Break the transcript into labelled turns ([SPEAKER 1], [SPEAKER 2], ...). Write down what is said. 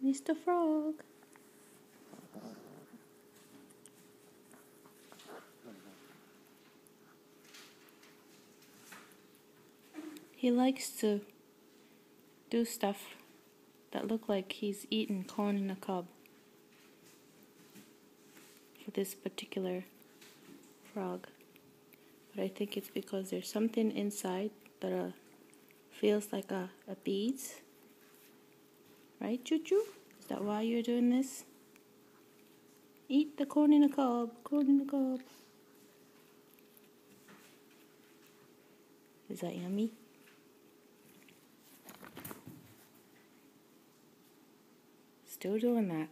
[SPEAKER 1] Mr. Frog. He likes to do stuff that look like he's eaten corn in a cob. For this particular frog. But I think it's because there's something inside that feels like a beads. Right, Chu-Chu? Is that why you're doing this? Eat the corn in a cob, corn in a cob. Is that yummy? Still doing that.